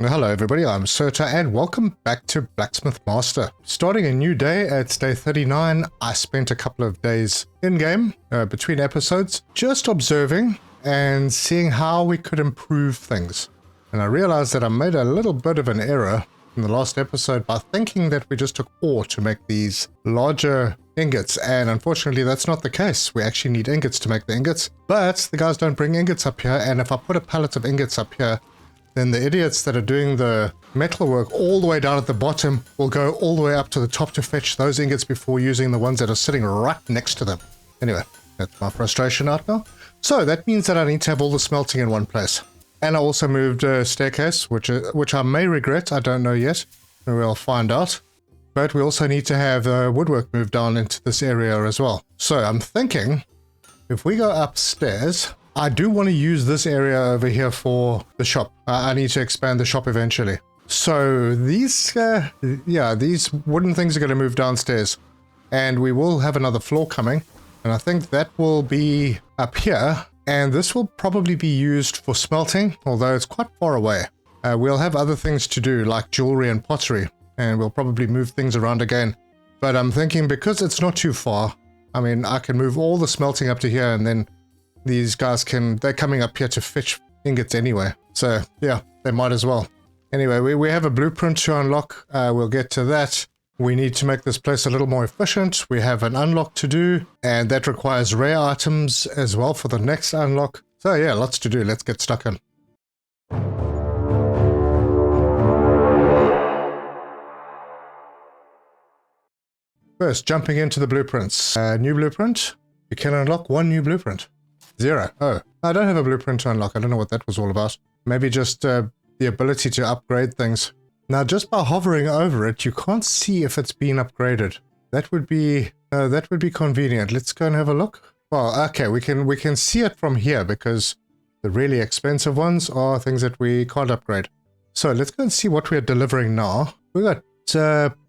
Hello everybody, I'm Serta and welcome back to Blacksmith Master. Starting a new day, it's day 39. I spent a couple of days in-game, between episodes, just observing and seeing how we could improve things. And I realized that I made a little bit of an error in the last episode by thinking that we just took ore to make these larger ingots, and unfortunately that's not the case. We actually need ingots to make the ingots, but the guys don't bring ingots up here, and if I put a pallet of ingots up here, then the idiots that are doing the metal work all the way down at the bottom will go all the way up to the top to fetch those ingots before using the ones that are sitting right next to them. Anyway, that's my frustration out now. So that means that I need to have all the smelting in one place. And I also moved a staircase, which I may regret. I don't know yet. We'll find out. But we also need to have woodwork moved down into this area as well. So I'm thinking if we go upstairs, I do want to use this area over here for the shop. I need to expand the shop eventually. So these wooden things are going to move downstairs. And we will have another floor coming. And I think that will be up here. And this will probably be used for smelting, although it's quite far away. We'll have other things to do, like jewelry and pottery. And we'll probably move things around again. But I'm thinking because it's not too far, I mean, I can move all the smelting up to here, and then these guys they're coming up here to fetch ingots anyway. So yeah, they might as well. Anyway, we have a blueprint to unlock. We'll get to that. We need to make this place a little more efficient. We have an unlock to do, and that requires rare items as well for the next unlock. So yeah, lots to do. Let's get stuck in. First, jumping into the blueprints. New blueprint. You can unlock one new blueprint. 0. Oh, I don't have a blueprint to unlock. I don't know what that was all about. Maybe just the ability to upgrade things. Now, just by hovering over it, you can't see if it's been upgraded. That would be convenient. Let's go and have a look. Well, okay, we can see it from here because the really expensive ones are things that we can't upgrade. So let's go and see what we're delivering now. We've got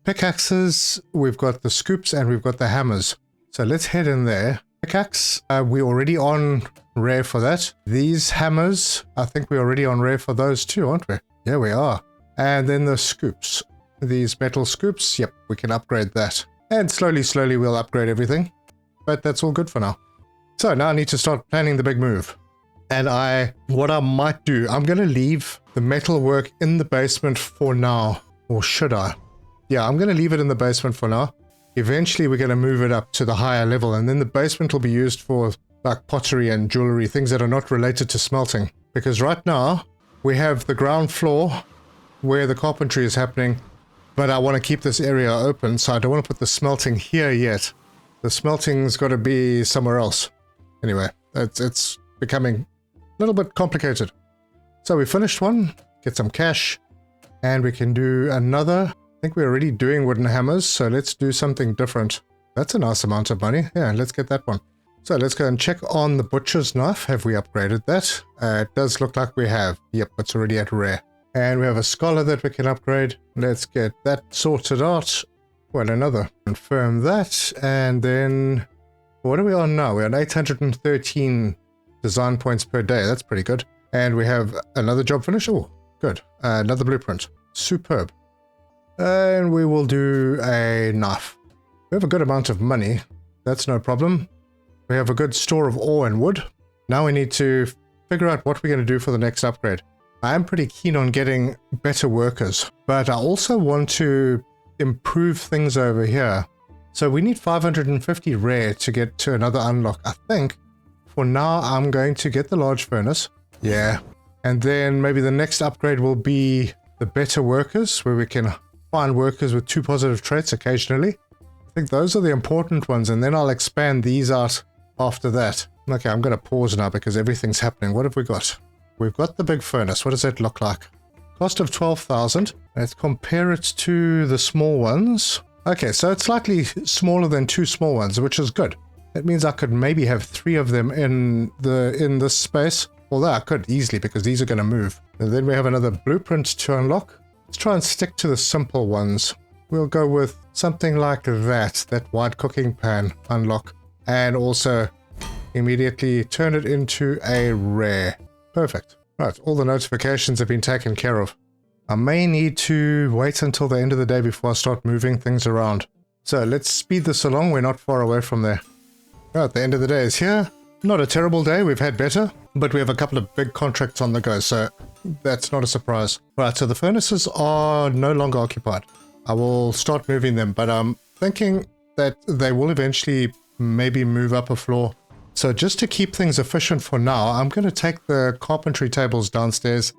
pickaxes, we've got the scoops, and we've got the hammers. So let's head in there. Pickaxe, we're already on rare for that. These hammers, I think we're already on rare for those too, aren't we? Yeah, we are. And then the scoops. These metal scoops, yep, we can upgrade that. And slowly we'll upgrade everything. But that's all good for now. So now I need to start planning the big move. And what I might do, I'm going to leave the metal work in the basement for now. Or should I? Yeah, I'm going to leave it in the basement for now. Eventually we're going to move it up to the higher level, and then the basement will be used for like pottery and jewelry, things that are not related to smelting. Because right now we have the ground floor where the carpentry is happening, but I want to keep this area open, so I don't want to put the smelting here yet. The smelting's got to be somewhere else. Anyway, it's becoming a little bit complicated. So we finished one, get some cash, and we can do another. I think we're already doing wooden hammers, so let's do something different. That's a nice amount of money. Yeah, let's get that one. So let's go and check on the butcher's knife. Have we upgraded that? It does look like we have. Yep, it's already at rare. And we have a scholar that we can upgrade. Let's get that sorted out. Well, another. Confirm that. And then, what are we on now? We're on 813 design points per day. That's pretty good. And we have another job finish. Oh, good. Another blueprint. Superb. And we will do a knife. We have a good amount of money. That's no problem. We have a good store of ore and wood. Now we need to figure out what we're going to do for the next upgrade. I am pretty keen on getting better workers, but I also want to improve things over here. So we need 550 rare to get to another unlock. I think for now I'm going to get the large furnace. Yeah. And then maybe the next upgrade will be the better workers, where we can find workers with 2 positive traits occasionally. I think those are the important ones, and then I'll expand these out after that. Okay, I'm going to pause now because everything's happening. What have we got? We've got the big furnace. What does that look like? Cost of 12,000. Let's compare it to the small ones. Okay, so it's slightly smaller than 2 small ones, which is good. That means I could maybe have 3 of them in this space. Although I could easily, because these are going to move. And then we have another blueprint to unlock. Let's try and stick to the simple ones. We'll go with something like that white cooking pan unlock. And also immediately turn it into a rare. Perfect. Right, all the notifications have been taken care of. I may need to wait until the end of the day before I start moving things around. So let's speed this along. We're not far away from there. Right, the end of the day is here. Not a terrible day. We've had better, but we have a couple of big contracts on the go, so that's not a surprise. Right, so the furnaces are no longer occupied. I will start moving them, but I'm thinking that they will eventually maybe move up a floor. So just to keep things efficient for now, I'm going to take the carpentry tables downstairs.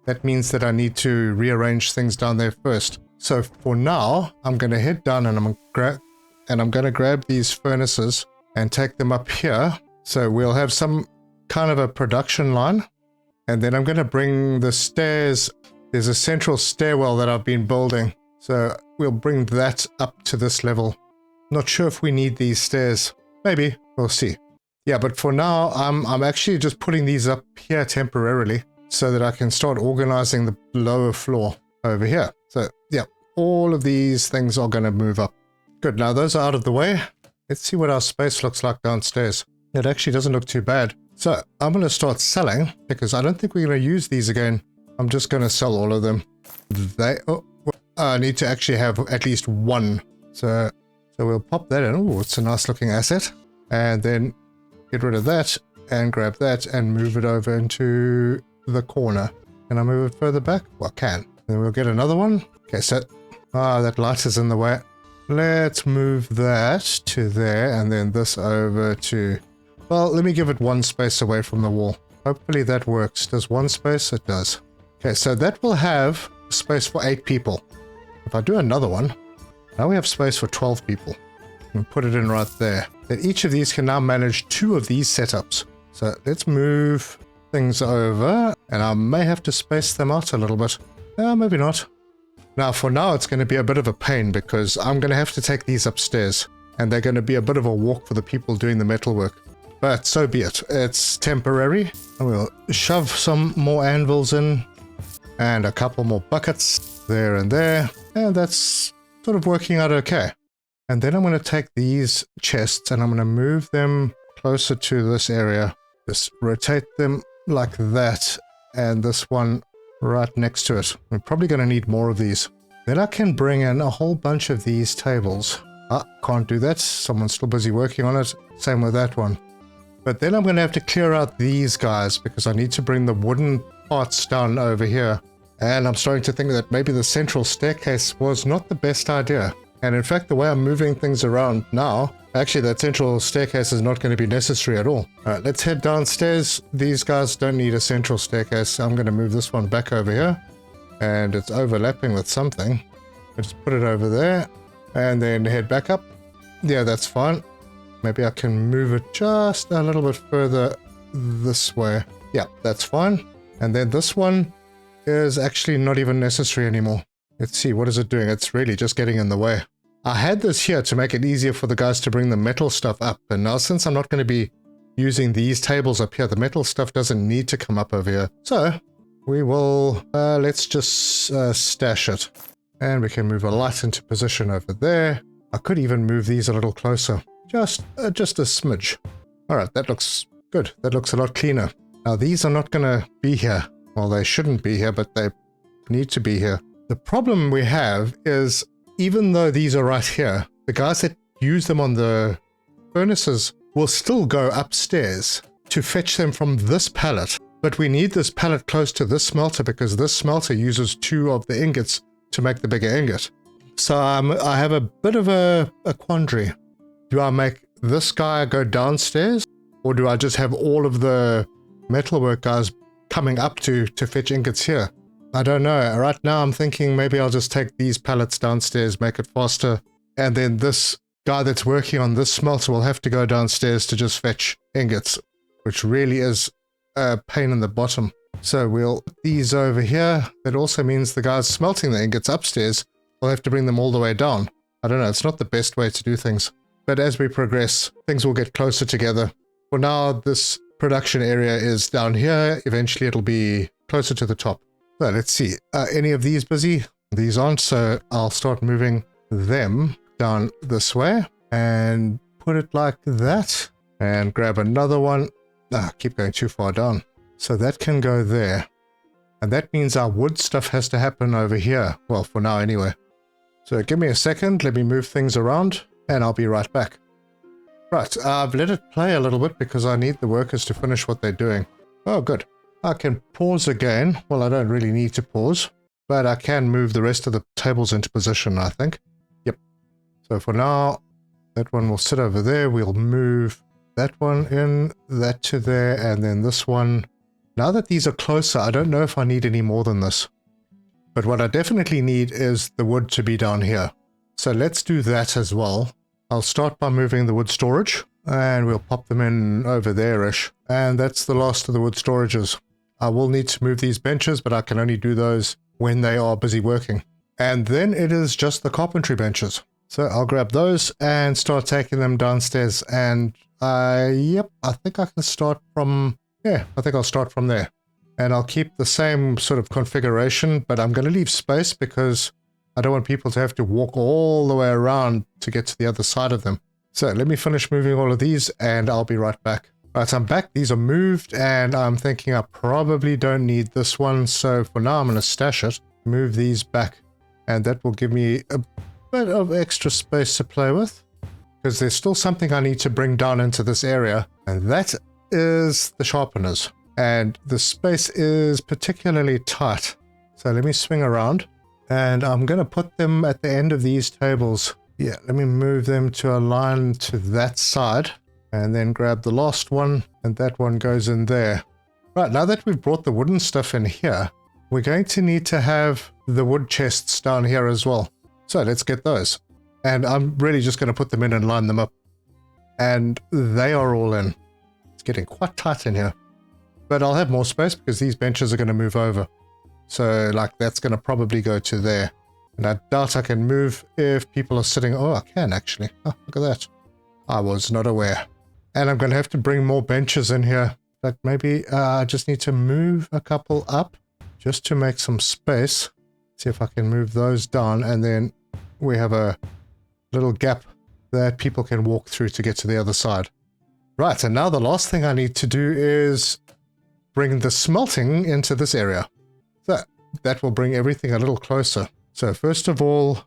That means that I need to rearrange things down there first. So for now, I'm going to head down and I'm going to grab these furnaces and take them up here. So we'll have some kind of a production line. And then I'm going to bring the stairs. There's a central stairwell that I've been building. So we'll bring that up to this level. Not sure if we need these stairs. Maybe. We'll see. Yeah, but for now, I'm actually just putting these up here temporarily so that I can start organizing the lower floor over here. So yeah, all of these things are going to move up. Good. Now those are out of the way. Let's see what our space looks like downstairs. It actually doesn't look too bad. So I'm going to start selling because I don't think we're going to use these again. I'm just going to sell all of them. I need to actually have at least one. So we'll pop that in. Oh, it's a nice looking asset. And then get rid of that and grab that and move it over into the corner. Can I move it further back? Well, I can. Then we'll get another one. Okay, so that light is in the way. Let's move that to there and then this over to... Well, let me give it one space away from the wall. Hopefully that works. Does one space? It does. Okay, so that will have space for 8 people. If I do another one, now we have space for 12 people. And put it in right there. Then each of these can now manage 2 of these setups. So let's move things over, and I may have to space them out a little bit. Maybe not. Now, for now, it's going to be a bit of a pain because I'm going to have to take these upstairs, and they're going to be a bit of a walk for the people doing the metalwork. But so be it. It's temporary. We'll shove some more anvils in, and a couple more buckets there and there, and that's sort of working out okay. And then I'm going to take these chests, and I'm going to move them closer to this area. Just rotate them like that, and this one right next to it. We're probably going to need more of these. Then I can bring in a whole bunch of these tables. Can't do that. Someone's still busy working on it. Same with that one. But then I'm going to have to clear out these guys because I need to bring the wooden parts down over here. And I'm starting to think that maybe the central staircase was not the best idea. And in fact, the way I'm moving things around now, actually that central staircase is not going to be necessary at all. All right, let's head downstairs. These guys don't need a central staircase. I'm going to move this one back over here. And it's overlapping with something. I'll just put it over there. And then head back up. Yeah, that's fine. Maybe I can move it just a little bit further this way. Yeah, that's fine. And then this one is actually not even necessary anymore. Let's see, what is it doing? It's really just getting in the way. I had this here to make it easier for the guys to bring the metal stuff up. And now since I'm not going to be using these tables up here, the metal stuff doesn't need to come up over here. So we will, let's just stash it. And we can move a light into position over there. I could even move these a little closer. Just a smidge. All right, that looks good. That looks a lot cleaner. Now these are not going to be here. Well, they shouldn't be here, but they need to be here. The problem we have is, even though these are right here, the guys that use them on the furnaces will still go upstairs to fetch them from this pallet. But we need this pallet close to this smelter because this smelter uses 2 of the ingots to make the bigger ingot. So I have a bit of a quandary. Do I make this guy go downstairs, or do I just have all of the metalwork guys coming up to fetch ingots here? I don't know. Right now I'm thinking maybe I'll just take these pallets downstairs, make it faster, and then this guy that's working on this smelter will have to go downstairs to just fetch ingots, which really is a pain in the bottom. So we'll put these over here. That also means the guys smelting the ingots upstairs will have to bring them all the way down. I don't know. It's not the best way to do things. But as we progress, things will get closer together. For now, this production area is down here. Eventually it'll be closer to the top. So let's see, any of these busy? These aren't, so I'll start moving them down this way and put it like that and grab another one. Keep going too far down. So that can go there. And that means our wood stuff has to happen over here. Well, for now anyway. So give me a second, let me move things around, and I'll be right back. Right, I've let it play a little bit because I need the workers to finish what they're doing. Oh, good. I can pause again. Well, I don't really need to pause, but I can move the rest of the tables into position, I think. Yep. So for now, that one will sit over there. We'll move that one in, that to there, and then this one. Now that these are closer, I don't know if I need any more than this. But what I definitely need is the wood to be down here. So let's do that as well. I'll start by moving the wood storage, and we'll pop them in over there-ish. And that's the last of the wood storages. I will need to move these benches, but I can only do those when they are busy working. And then it is just the carpentry benches. So I'll grab those and start taking them downstairs. And yep, I think I can start from... Yeah, I think I'll start from there. And I'll keep the same sort of configuration, but I'm going to leave space because I don't want people to have to walk all the way around to get to the other side of them. So let me finish moving all of these and I'll be right back. Right, I'm back. These are moved and I'm thinking I probably don't need this one. So for now, I'm going to stash it, move these back, and that will give me a bit of extra space to play with because there's still something I need to bring down into this area, and that is the sharpeners. And the space is particularly tight. So let me swing around and I'm going to put them at the end of these tables. Yeah, let me move them to align to that side and then grab the last one, and that one goes in there. Right, now that we've brought the wooden stuff in here, we're going to need to have the wood chests down here as well. So let's get those. And I'm really just going to put them in and line them up. And they are all in. It's getting quite tight in here. But I'll have more space because these benches are going to move over. So like that's going to probably go to there. And I doubt I can move if people are sitting. Oh, I can actually. Oh, look at that. I was not aware. And I'm going to have to bring more benches in here. But maybe I just need to move a couple up just to make some space. See if I can move those down. And then we have a little gap that people can walk through to get to the other side. Right, and now the last thing I need to do is bring the smelting into this area. So that will bring everything a little closer. So first of all,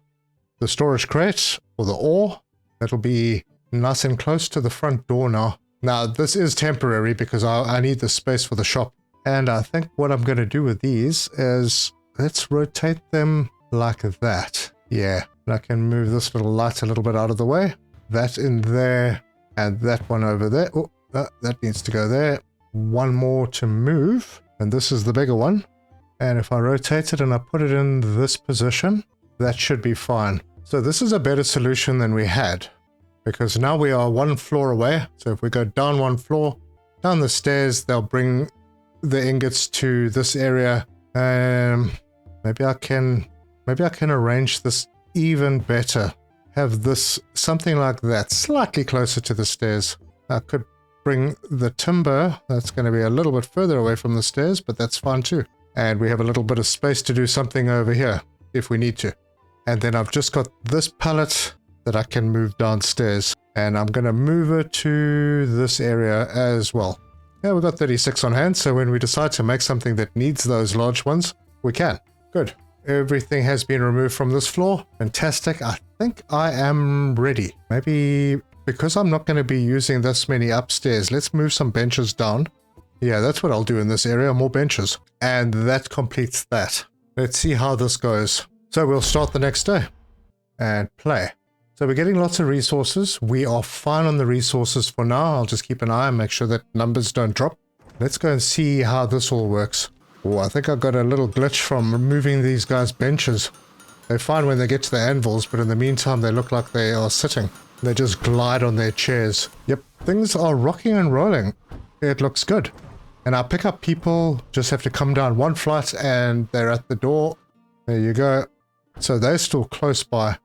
the storage crate or the ore, that'll be nice and close to the front door now. Now this is temporary because I need the space for the shop. And I think what I'm going to do with these is let's rotate them like that. Yeah, and I can move this little light a little bit out of the way. That in there and that one over there. Oh, that needs to go there. One more to move, and this is the bigger one. And if I rotate it and I put it in this position, that should be fine. So this is a better solution than we had, because now we are one floor away. So if we go down one floor, down the stairs, they'll bring the ingots to this area. Maybe I can arrange this even better. Have this something like that, slightly closer to the stairs. I could bring the timber, that's going to be a little bit further away from the stairs, but that's fine too. And we have a little bit of space to do something over here if we need to. And then I've just got this pallet that I can move downstairs, and I'm going to move it to this area as well. Yeah, we've got 36 on hand, so when we decide to make something that needs those large ones, we can. Good. Everything has been removed from this floor. Fantastic. I think I am ready. Maybe because I'm not going to be using this many upstairs, let's move some benches down. Yeah, that's what I'll do in this area, more benches. And that completes that. Let's see how this goes. So we'll start the next day and play. So we're getting lots of resources. We are fine on the resources for now. I'll just keep an eye and make sure that numbers don't drop. Let's go and see how this all works. Oh, I think I got a little glitch from removing these guys' benches. They're fine when they get to the anvils, but in the meantime they look like they are sitting. They just glide on their chairs. Yep, things are rocking and rolling. It looks good. And our pickup people just have to come down one flight and they're at the door. There you go. So they're still close by.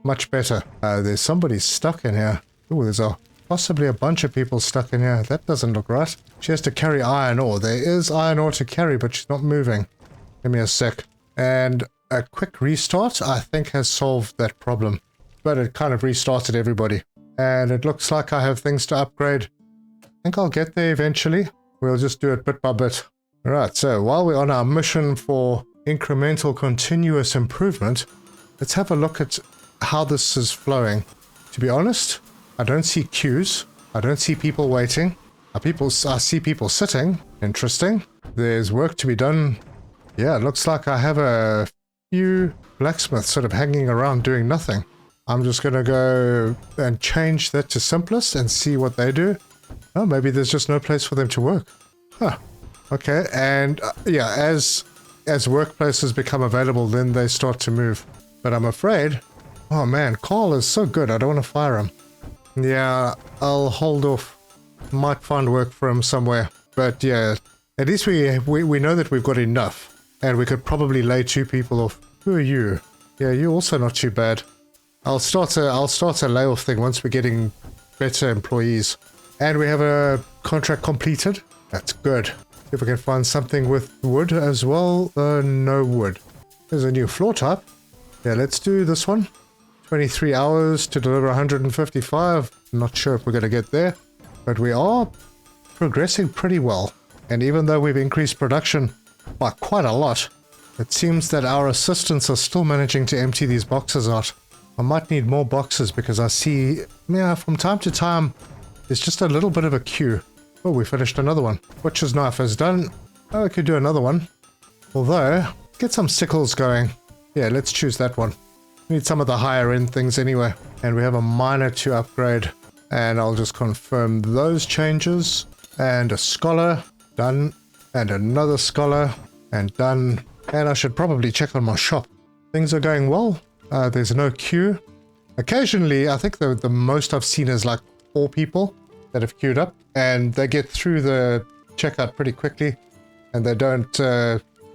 Much better. There's somebody stuck in here. Oh, there's possibly a bunch of people stuck in here. That doesn't look right. She has to carry iron ore. There is iron ore to carry, but she's not moving. Give me a sec. And a quick restart, I think, has solved that problem. But it kind of restarted everybody. And it looks like I have things to upgrade. I think I'll get there eventually. We'll just do it bit by bit. Alright, so while we're on our mission for incremental continuous improvement, let's have a look at how this is flowing. To be honest, I don't see queues. I don't see people waiting. I see people sitting. Interesting. There's work to be done. Yeah, it looks like I have a few blacksmiths sort of hanging around doing nothing. I'm just going to go and change that to simplest and see what they do. Oh, maybe there's just no place for them to work. Huh. Okay, and yeah, as workplaces become available, then they start to move. But I'm afraid, oh man, Carl is so good, I don't want to fire him. Yeah, I'll hold off. Might find work for him somewhere. But yeah, at least we know that we've got enough. And we could probably lay 2 people off. Who are you? Yeah, you're also not too bad. I'll start a layoff thing once we're getting better employees. And we have a contract completed. That's good. If we can find something with wood as well. No wood. There's a new floor type. Yeah, let's do this one. 23 hours to deliver 155. Not sure if we're going to get there. But we are progressing pretty well. And even though we've increased production by quite a lot, it seems that our assistants are still managing to empty these boxes out. I might need more boxes because I see, yeah, from time to time, there's just a little bit of a queue. Oh, we finished another one. Butcher's knife is done. Oh, I could do another one. Although, get some sickles going. Yeah, let's choose that one. We need some of the higher end things anyway. And we have a miner to upgrade. And I'll just confirm those changes. And a scholar. Done. And another scholar. And done. And I should probably check on my shop. Things are going well. There's no queue. Occasionally, I think the most I've seen is like 4 people that have queued up. And they get through the checkout pretty quickly. And they don't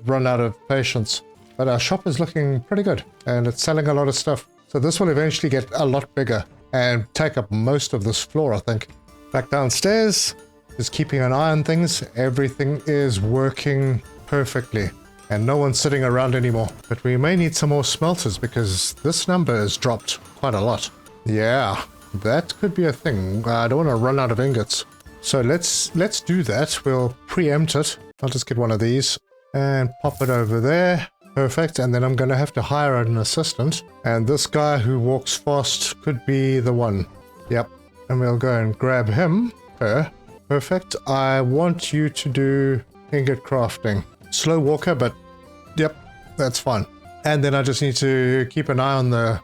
run out of patience. But our shop is looking pretty good. And it's selling a lot of stuff. So this will eventually get a lot bigger. And take up most of this floor, I think. Back downstairs. Just keeping an eye on things. Everything is working perfectly. And no one's sitting around anymore. But we may need some more smelters because this number has dropped quite a lot. Yeah, that could be a thing. I don't want to run out of ingots. So let's do that. We'll preempt it. I'll just get one of these and pop it over there. Perfect. And then I'm going to have to hire an assistant. And this guy who walks fast could be the one. Yep. And we'll go and grab him. Her. Perfect. I want you to do ingot crafting. Slow walker, but yep, that's fine. And then I just need to keep an eye on the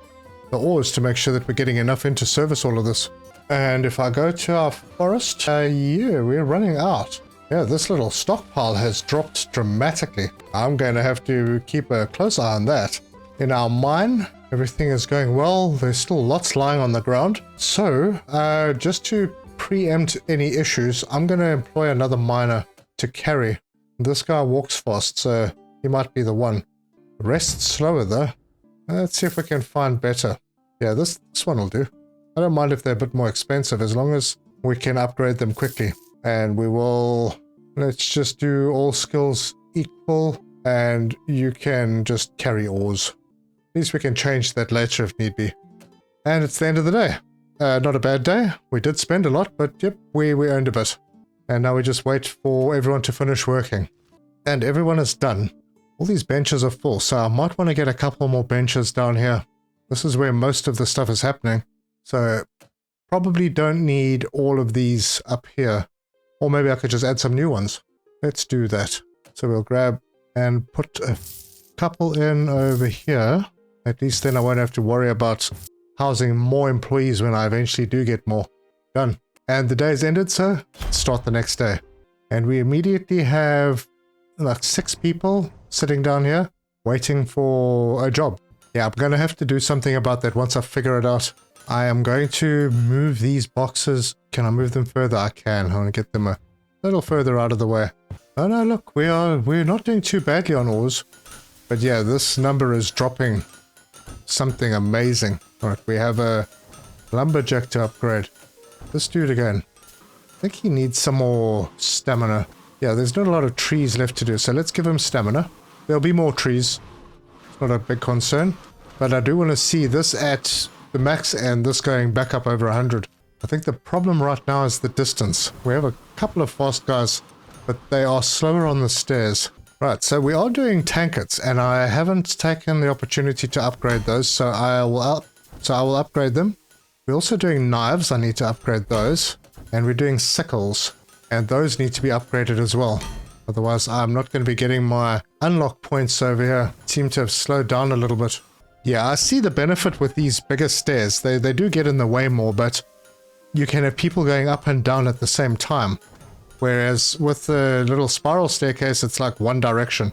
ores to make sure that we're getting enough in to service all of this. And if I go to our forest, yeah, we're running out. Yeah, this little stockpile has dropped dramatically. I'm going to have to keep a close eye on that. In our mine, everything is going well. There's still lots lying on the ground. So, just to preempt any issues, I'm going to employ another miner to carry. This guy walks fast, so he might be the one. Rests slower though. Let's see if we can find better. Yeah, this one will do. I don't mind if they're a bit more expensive as long as we can upgrade them quickly. And we will... Let's just do all skills equal and you can just carry ores. At least we can change that later if need be. And it's the end of the day. Not a bad day. We did spend a lot, but yep, we earned a bit. And now we just wait for everyone to finish working. And everyone is done. All these benches are full, so I might want to get a couple more benches down here. This is where most of the stuff is happening. So probably don't need all of these up here. Or maybe I could just add some new ones. Let's do that. So we'll grab and put a couple in over here. At least then I won't have to worry about housing more employees when I eventually do get more. Done. And the day's ended, so start the next day. And we immediately have like 6 people sitting down here waiting for a job. Yeah, I'm going to have to do something about that once I figure it out. I am going to move these boxes. Can I move them further? I can. I want to get them a little further out of the way. Oh no, look, we're not doing too badly on ores. But yeah, this number is dropping something amazing. Alright, we have a lumberjack to upgrade. Let's do it again. I think he needs some more stamina. Yeah, there's not a lot of trees left to do, so let's give him stamina. There'll be more trees. It's not a big concern. But I do want to see this at the max and this going back up over 100. I think the problem right now is the distance. We have a couple of fast guys but they are slower on the stairs. Right, so we are doing tankards, and I haven't taken the opportunity to upgrade those, so I will upgrade them. We're also doing knives. I need to upgrade those, and we're doing sickles, and those need to be upgraded as well. Otherwise, I'm not going to be getting my unlock points over here. Seem to have slowed down a little bit. Yeah, I see the benefit with these bigger stairs. They do get in the way more, but you can have people going up and down at the same time. Whereas with the little spiral staircase, it's like one direction.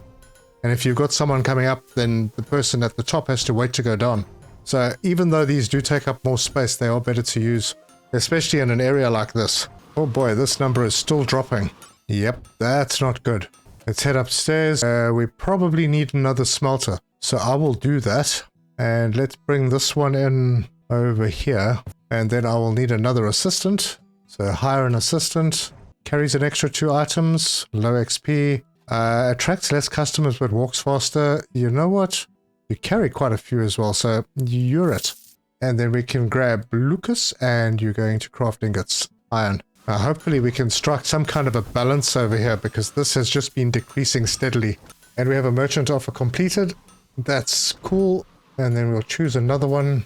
And if you've got someone coming up, then the person at the top has to wait to go down. So even though these do take up more space, they are better to use, especially in an area like this. Oh boy, this number is still dropping. Yep, that's not good. Let's head upstairs. We probably need another smelter, so I will do that. And let's bring this one in over here. And then I will need another assistant. So hire an assistant. Carries an extra 2 items. Low XP. Attracts less customers but walks faster. You know what? You carry quite a few as well, so you're it. And then we can grab Lucas, and you're going to craft ingots. Iron. Hopefully we can strike some kind of a balance over here, because this has just been decreasing steadily. And we have a merchant offer completed. That's cool. And then we'll choose another one.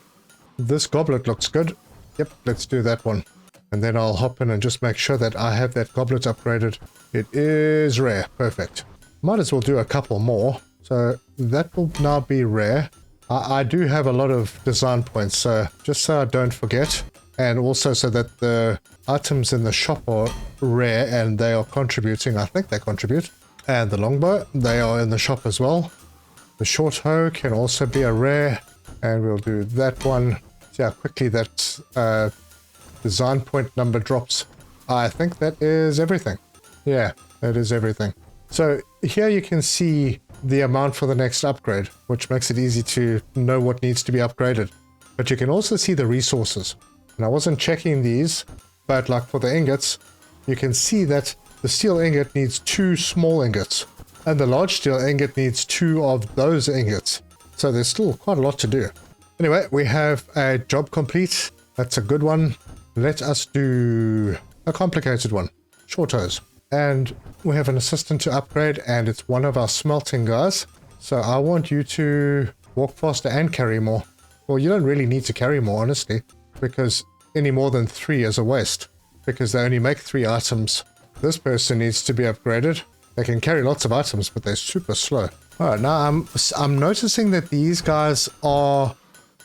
This goblet looks good. Yep, let's do that one. And then I'll hop in and just make sure that I have that goblet upgraded. It is rare. Perfect. Might as well do a couple more. So that will now be rare. I do have a lot of design points, so just so I don't forget. And also so that the items in the shop are rare and they are contributing. I think they contribute. And the longbow, they are in the shop as well. The short hoe can also be a rare. And we'll do that one. See how quickly that design point number drops. I think that is everything. Yeah, that is everything. So here you can see the amount for the next upgrade, which makes it easy to know what needs to be upgraded. But you can also see the resources. And I wasn't checking these, but like for the ingots, you can see that the steel ingot needs 2 small ingots, and the large steel ingot needs 2 of those ingots. So there's still quite a lot to do. Anyway, we have a job complete. That's a good one. Let us do a complicated one. Short hose. And we have an assistant to upgrade, and it's one of our smelting guys. So I want you to walk faster and carry more. Well, you don't really need to carry more, honestly, because any more than 3 is a waste, because they only make 3 items. This person needs to be upgraded. They can carry lots of items, but they're super slow. All right, now I'm noticing that these guys are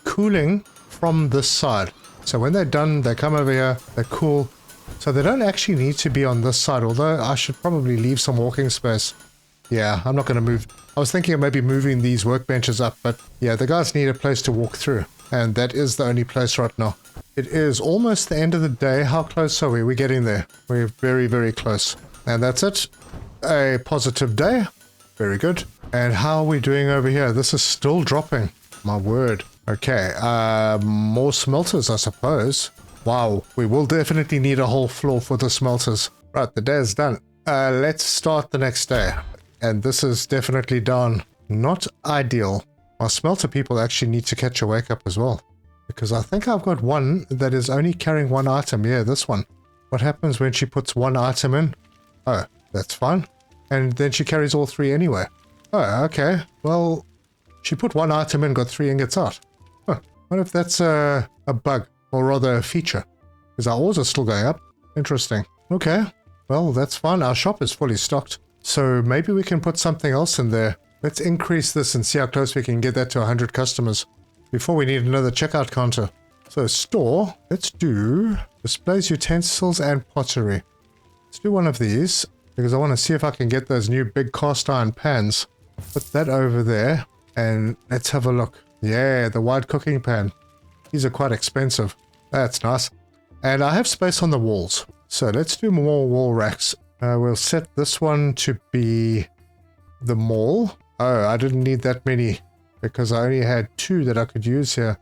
cooling from this side. So when they're done, they come over here, they cool. So they don't actually need to be on this side, although I should probably leave some walking space. Yeah, I'm not going to move. I was thinking of maybe moving these workbenches up, but yeah, the guys need a place to walk through. And that is the only place right now. It is almost the end of the day. How close are we? We're getting there. We're very, very close. And that's it. A positive day. Very good. And how are we doing over here? This is still dropping. My word. Okay. More smelters, I suppose. Wow. We will definitely need a whole floor for the smelters. Right. The day is done. Let's start the next day. And this is definitely done. Not ideal. Our smelter people actually need to catch a wake up as well. Because I think I've got one that is only carrying 1 item. Yeah, this one. What happens when she puts 1 item in? Oh, that's fine. And then she carries all 3 anyway. Oh, okay. Well, she put 1 item in, got 3 ingots out. Huh. What if that's a bug? Or rather a feature? Because our ores are still going up. Interesting. Okay. Well, that's fine. Our shop is fully stocked. So maybe we can put something else in there. Let's increase this and see how close we can get that to 100 customers before we need another checkout counter. So store, let's do displays, utensils, and pottery. Let's do one of these because I want to see if I can get those new big cast iron pans. Put that over there and let's have a look. Yeah, the wide cooking pan. These are quite expensive. That's nice. And I have space on the walls. So let's do more wall racks. We'll set this one to be the mall. Oh, I didn't need that many because I only had 2 that I could use here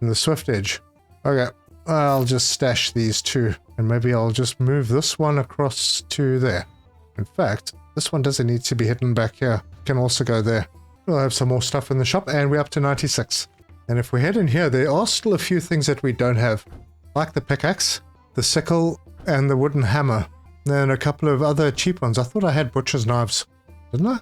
in the Swift Edge. Okay, I'll just stash these 2 and maybe I'll just move this one across to there. In fact, this one doesn't need to be hidden back here. It can also go there. We'll have some more stuff in the shop and we're up to 96. And if we head in here, there are still a few things that we don't have, like the pickaxe, the sickle, and the wooden hammer. Then a couple of other cheap ones. I thought I had butcher's knives. Didn't I?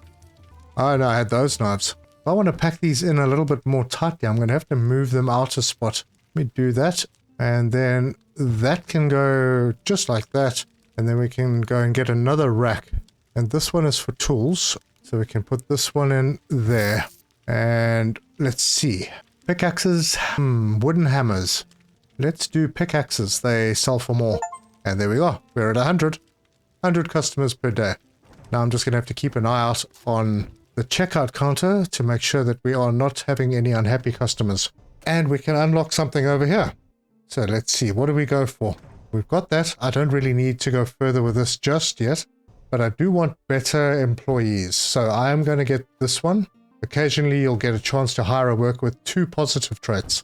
Oh no, I had those knives. If I want to pack these in a little bit more tightly, I'm going to have to move them out a spot. Let me do that. And then that can go just like that. And then we can go and get another rack. And this one is for tools. So we can put this one in there. And let's see. Pickaxes, wooden hammers. Let's do pickaxes. They sell for more. And there we go. We're at 100. 100 customers per day. Now I'm just going to have to keep an eye out on the checkout counter to make sure that we are not having any unhappy customers. And we can unlock something over here. So let's see. What do we go for? We've got that. I don't really need to go further with this just yet. But I do want better employees. So I am going to get this one. Occasionally you'll get a chance to hire a worker with 2 positive traits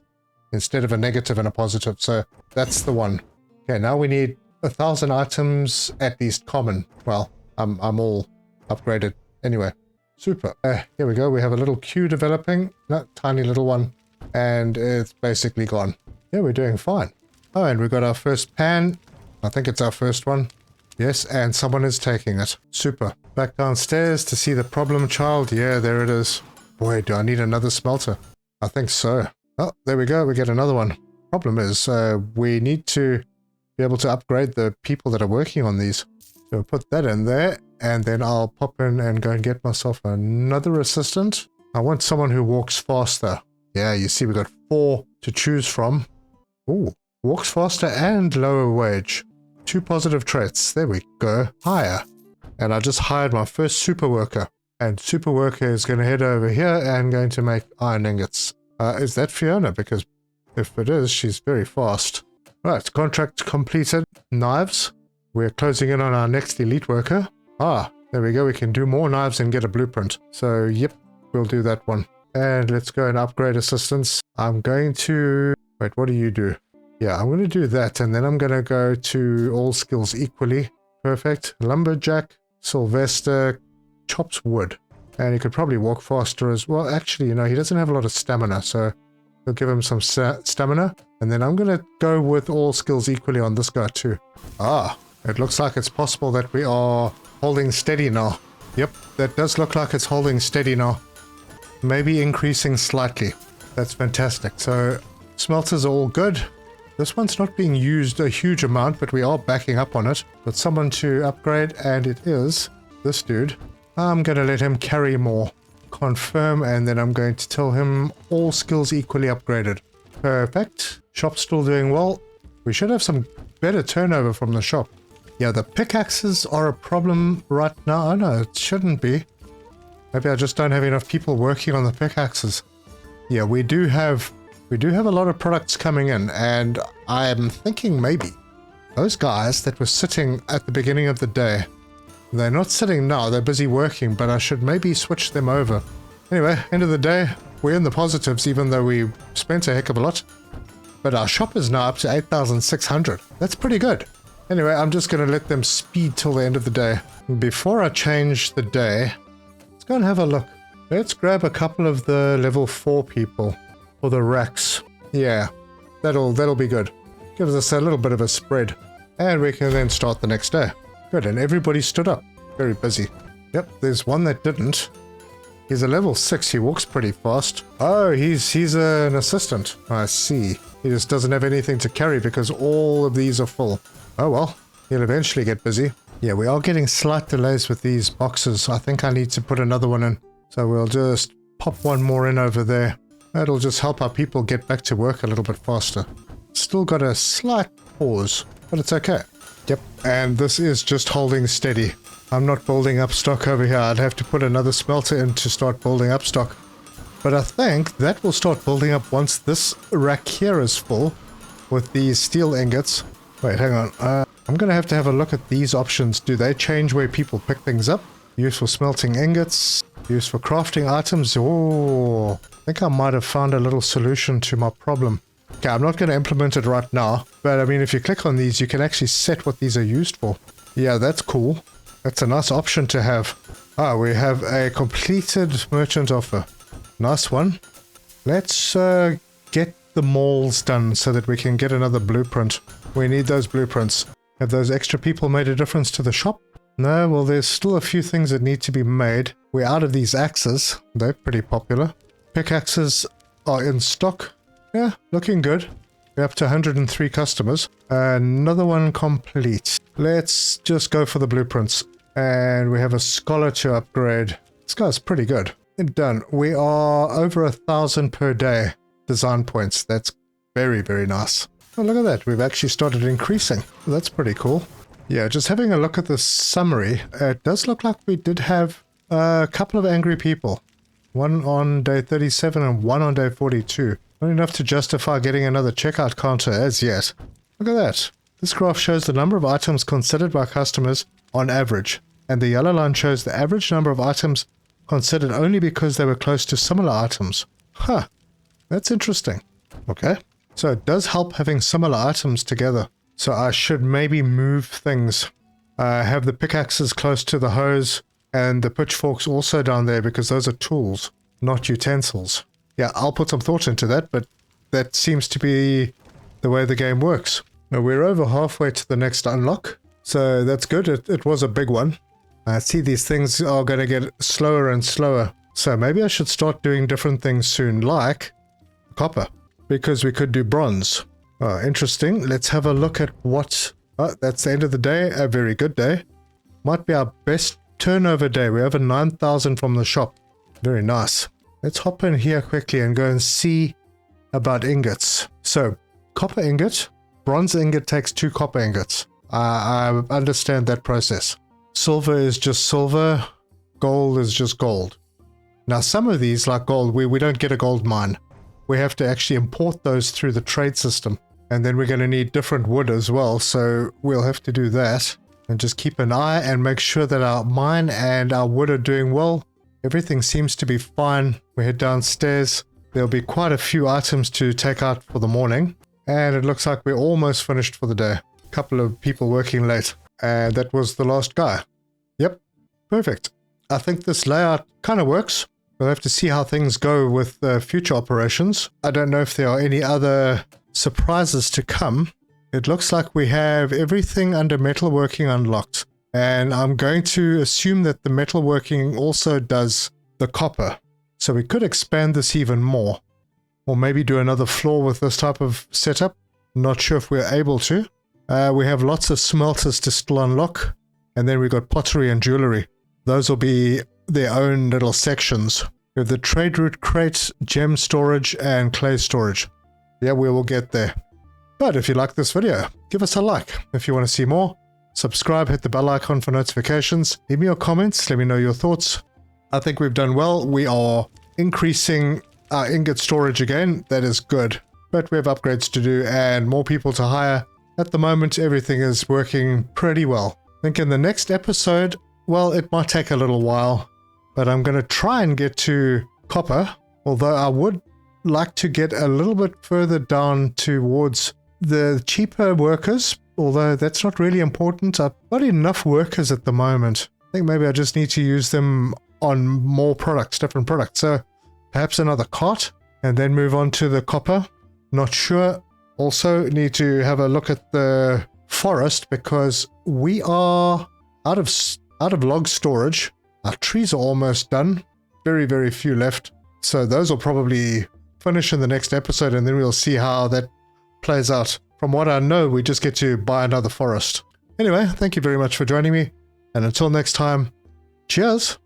instead of a negative and a positive. So that's the one. Okay, now we need 1,000 items, at least common. Well, I'm all upgraded anyway. Super. Here we go. We have a little queue developing. No, tiny little one. And it's basically gone. Yeah, we're doing fine. Oh, and we got our first pan. I think it's our first one. Yes, and someone is taking it. Super. Back downstairs to see the problem child. Yeah, there it is. Boy, do I need another smelter. I think so. Oh, there we go. We get another one. Problem is, we need to be able to upgrade the people that are working on these. So put that in there, and then I'll pop in and go and get myself another assistant. I want someone who walks faster. Yeah, you see we got 4 to choose from. Ooh, walks faster and lower wage. 2 positive traits. There we go. Hire. And I just hired my first super worker. And super worker is going to head over here and going to make iron ingots. Is that Fiona? Because if it is, she's very fast. Right, contract completed. Knives. We're closing in on our next elite worker. Ah, there we go. We can do more knives and get a blueprint. So, yep, we'll do that one. And let's go and upgrade assistants. I'm going to... Wait, what do you do? Yeah, I'm going to do that. And then I'm going to go to all skills equally. Perfect. Lumberjack, Sylvester, chops wood. And he could probably walk faster as well. Actually, you know, he doesn't have a lot of stamina. So we'll give him some stamina. And then I'm going to go with all skills equally on this guy too. Ah, it looks like it's possible that we are holding steady now. Yep, that does look like it's holding steady now. Maybe increasing slightly. That's fantastic. So smelters are all good. This one's not being used a huge amount, but we are backing up on it. Got someone to upgrade, and it is this dude. I'm going to let him carry more. Confirm, and then I'm going to tell him all skills equally upgraded. Perfect. Shop's still doing well. We should have some better turnover from the shop. Yeah, the pickaxes are a problem right now. Oh no, it shouldn't be. Maybe I just don't have enough people working on the pickaxes. Yeah, we do have a lot of products coming in, and I am thinking maybe those guys that were sitting at the beginning of the day, they're not sitting now, they're busy working, but I should maybe switch them over. Anyway, end of the day, we're in the positives even though we spent a heck of a lot. But our shop is now up to 8,600. That's pretty good. Anyway, I'm just going to let them speed till the end of the day. Before I change the day, let's go and have a look. Let's grab a couple of the level 4 people for the racks. Yeah, that'll be good. Gives us a little bit of a spread. And we can then start the next day. Good, and everybody stood up. Very busy. Yep, there's one that didn't. He's a level 6, he walks pretty fast. Oh, he's an assistant. I see. He just doesn't have anything to carry because all of these are full. Oh well, he'll eventually get busy. Yeah, we are getting slight delays with these boxes. I think I need to put another one in. So we'll just pop one more in over there. That'll just help our people get back to work a little bit faster. Still got a slight pause, but it's okay. Yep, and this is just holding steady. I'm not building up stock over here. I'd have to put another smelter in to start building up stock. But I think that will start building up once this rack here is full with these steel ingots. Wait, hang on. I'm going to have a look at these options. Do they change where people pick things up? Use for smelting ingots. Use for crafting items. Oh, I think I might have found a little solution to my problem. Okay, I'm not going to implement it right now. But I mean, if you click on these, you can actually set what these are used for. Yeah, that's cool. That's a nice option to have. Ah, we have a completed merchant offer. Nice one. Let's get the malls done so that we can get another blueprint. We need those blueprints. Have those extra people made a difference to the shop? No, well, there's still a few things that need to be made. We're out of these axes. They're pretty popular. Pickaxes are in stock. Yeah, looking good. We're up to 103 customers. Another one complete. Let's just go for the blueprints. And we have a scholar to upgrade. This guy's pretty good. Done. We are over 1,000 per day design points. That's very, very nice. Oh, look at that. We've actually started increasing. That's pretty cool. Yeah, just having a look at the summary, it does look like we did have a couple of angry people. One on day 37 and one on day 42. Not enough to justify getting another checkout counter as yet. Look at that. This graph shows the number of items considered by customers on average, and the yellow line shows the average number of items considered only because they were close to similar items. Huh, that's interesting. Okay, so it does help having similar items together. So I should maybe move things. Have the pickaxes close to the hose and the pitchforks also down there because those are tools, not utensils. Yeah, I'll put some thought into that, but that seems to be the way the game works. Now we're over halfway to the next unlock, so that's good. It was a big one. I see these things are going to get slower and slower. So maybe I should start doing different things soon, like copper, because we could do bronze. Oh, interesting. Let's have a look at what... Oh, that's the end of the day. A very good day. Might be our best turnover day. We're over 9,000 from the shop. Very nice. Let's hop in here quickly and go and see about ingots. So, copper ingot. Bronze ingot takes 2 copper ingots. I understand that process. Silver is just silver. Gold is just gold. Now, some of these, like gold, we don't get a gold mine. We have to actually import those through the trade system. And then we're going to need different wood as well, so we'll have to do that. And just keep an eye and make sure that our mine and our wood are doing well. Everything seems to be fine. We head downstairs. There'll be quite a few items to take out for the morning. And it looks like we're almost finished for the day. A couple of people working late. And that was the last guy. Yep, perfect. I think this layout kind of works. We'll have to see how things go with future operations. I don't know if there are any other surprises to come. It looks like we have everything under metalworking unlocked. And I'm going to assume that the metalworking also does the copper. So we could expand this even more. Or maybe do another floor with this type of setup. Not sure if we're able to. We have lots of smelters to still unlock. And then we've got pottery and jewelry. Those will be their own little sections. We have the trade route crate, gem storage, and clay storage. Yeah, we will get there. But if you like this video, give us a like. If you want to see more, subscribe, hit the bell icon for notifications. Leave me your comments, let me know your thoughts. I think we've done well. We are increasing our ingot storage again. That is good. But we have upgrades to do and more people to hire. At the moment, everything is working pretty well. I think in the next episode, well, it might take a little while, but I'm going to try and get to copper, although I would like to get a little bit further down towards the cheaper workers, although that's not really important. I've got enough workers at the moment. I think maybe I just need to use them on more products, different products. So perhaps another cart and then move on to the copper. Not sure. Also need to have a look at the forest because we are out of log storage. Our trees are almost done. Very, very few left. So those will probably finish in the next episode and then we'll see how that plays out. From what I know, we just get to buy another forest. Anyway, thank you very much for joining me. And until next time, cheers!